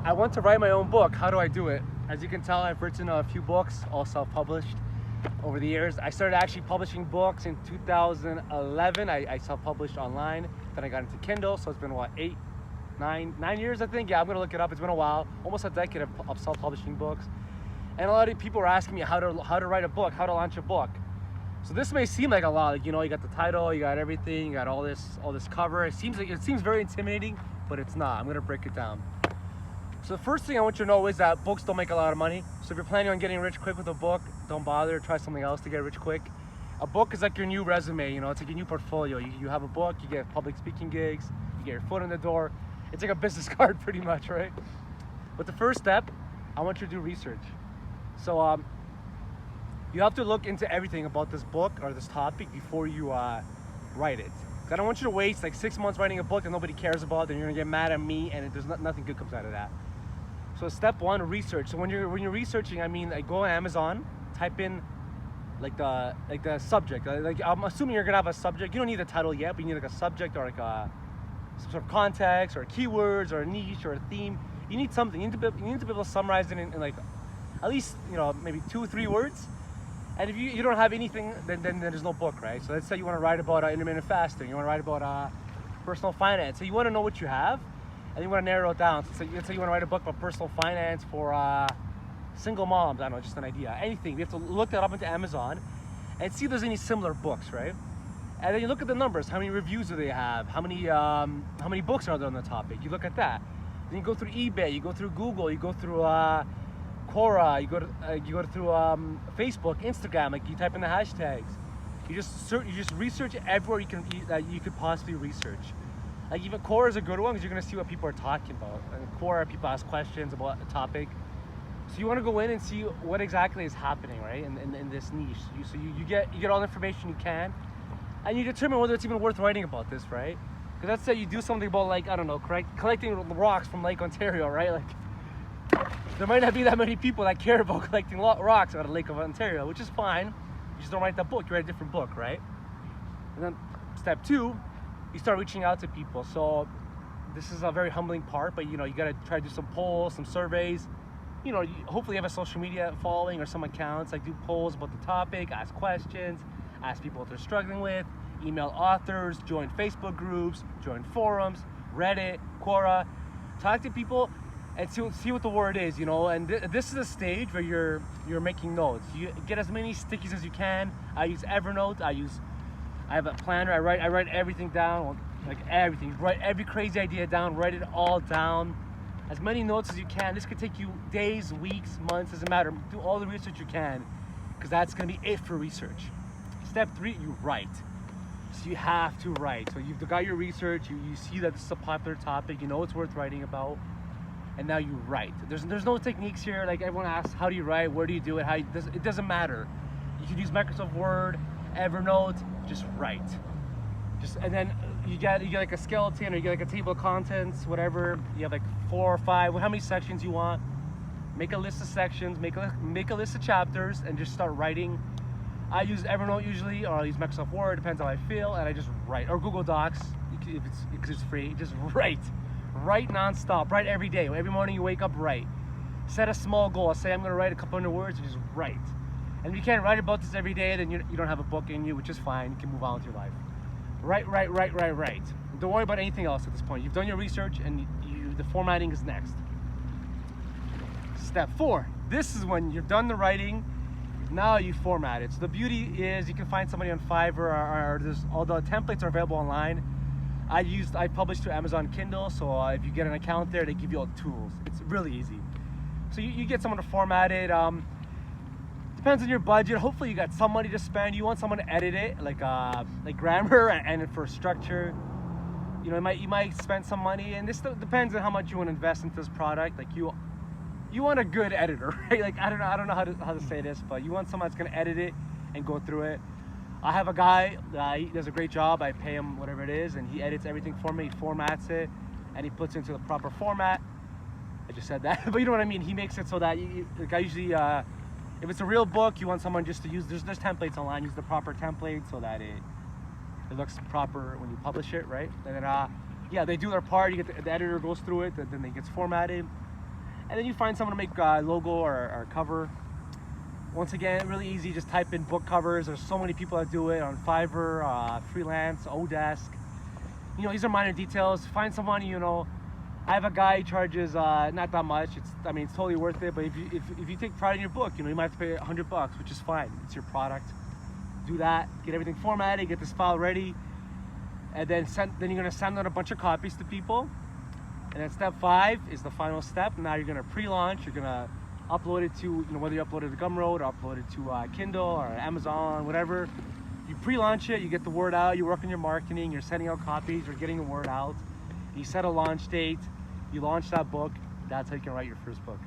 I want to write my own book. How do I do it? As you can tell, I've written a few books, all self-published over the years. I started actually publishing books in 2011. I self-published online. Then I got into Kindle, so it's been what, 9 years, I think. Yeah, I'm gonna look it up. It's been a while, almost a decade of self-publishing books. And a lot of people are asking me how to write a book, how to launch a book. So this may seem like a lot, like, you know, you got the title, you got everything, you got all this cover. It seems very intimidating, but it's not. I'm gonna break it down. So the first thing I want you to know is that books don't make a lot of money. So if you're planning on getting rich quick with a book, don't bother. Try something else to get rich quick. A book is like your new resume, you know, it's like your new portfolio. You have a book, you get public speaking gigs, you get your foot in the door. It's like a business card pretty much, right? But the first step, I want you to do research. So you have to look into everything about this book or this topic before you write it. I don't want you to waste like 6 months writing a book that nobody cares about, then you're gonna get mad at me, and nothing good comes out of that. So step one, research. So when you're researching, I mean, like, go on Amazon, type in like the subject. Like, I'm assuming you're gonna have a subject. You don't need a title yet, but you need like a subject or like some sort of context or keywords or a niche or a theme. You need something. You need to be able to summarize it in like at least, you know, maybe 2 or 3 words. And if you don't have anything, then there's no book, right? So let's say you want to write about intermittent fasting. You want to write about personal finance. So you want to know what you have, and you want to narrow it down. So let's say you want to write a book about personal finance for single moms. I don't know, just an idea. Anything. You have to look that up into Amazon and see if there's any similar books, right? And then you look at the numbers. How many reviews do they have? How many books are there on the topic? You look at that. Then you go through eBay. You go through Google. You go through Quora, you go through Facebook, Instagram. Like, you type in the hashtags. You just research everywhere you could possibly research. Like, even Quora is a good one because you're gonna see what people are talking about. And Quora, people ask questions about a topic, so you want to go in and see what exactly is happening, right? In this niche. You get all the information you can, and you determine whether it's even worth writing about this, right? Because let's say you do something about, like, I don't know, collecting rocks from Lake Ontario, right? Like, there might not be that many people that care about collecting rocks out of Lake of Ontario, which is fine. You just don't write that book, you write a different book, right? And then step 2, you start reaching out to people. So this is a very humbling part, but, you know, you gotta try to do some polls, some surveys. You know, hopefully you have a social media following or some accounts, like, do polls about the topic, ask questions, ask people what they're struggling with, email authors, join Facebook groups, join forums, Reddit, Quora, talk to people and see what the word is, you know. And this is a stage where you're making notes. You get as many stickies as you can. I use Evernote. I have a planner. I write everything down, like everything. Write every crazy idea down. Write it all down. As many notes as you can. This could take you days, weeks, months. Doesn't matter. Do all the research you can, because that's gonna be it for research. Step 3, you write. So you have to write. So you've got your research. You see that this is a popular topic. You know it's worth writing about. And now you write. There's no techniques here. Like, everyone asks, how do you write? Where do you do it? It doesn't matter. You can use Microsoft Word, Evernote. Just write. And then you get like a skeleton, or you get like a table of contents, whatever. You have like 4 or 5, how many sections you want. Make a list of sections. Make a list of chapters, and just start writing. I use Evernote usually, or I use Microsoft Word. Depends how I feel, and I just write. Or Google Docs, because it's free. Just write. Write nonstop. Write every day. Every morning you wake up, write. Set a small goal. Say, I'm going to write a couple hundred words, and just write. And if you can't write about this every day, then you don't have a book in you, which is fine. You can move on with your life. Write. Don't worry about anything else at this point. You've done your research, and the formatting is next. Step 4. This is when you've done the writing. Now you format it. So the beauty is you can find somebody on Fiverr, or all the templates are available online. I publish to Amazon Kindle, so if you get an account there, they give you all the tools. It's really easy. So you get someone to format it. Depends on your budget. Hopefully you got some money to spend. You want someone to edit it, like grammar and for structure. You know, you might spend some money, and this depends on how much you want to invest into this product. Like, you want a good editor, right? Like, I don't know how to say this, but you want someone that's gonna edit it and go through it. I have a guy, he does a great job. I pay him whatever it is, and he edits everything for me. He formats it, and he puts it into the proper format. I just said that, but you know what I mean. He makes it so that like, I usually, if it's a real book, you want someone just to use. There's templates online. Use the proper template so that it looks proper when you publish it, right? And then yeah, they do their part. You get the editor goes through it, then it gets formatted. And then you find someone to make a logo or cover. Once again, really easy, just type in book covers. There's so many people that do it on Fiverr, Freelance, Odesk. You know, these are minor details. Find someone, you know, I have a guy, he charges not that much. I mean, it's totally worth it, but if you take pride in your book, you know, you might have to pay $100, which is fine. It's your product. Do that, get everything formatted, get this file ready, and then you're gonna send out a bunch of copies to people. And then step 5 is the final step. Now you're gonna pre-launch. You're gonna upload it to, you know, whether you upload it to Gumroad or upload it to Kindle or Amazon, whatever. You pre-launch it, you get the word out, you work on your marketing, you're sending out copies, you're getting the word out. You set a launch date, you launch that book. That's how you can write your first book.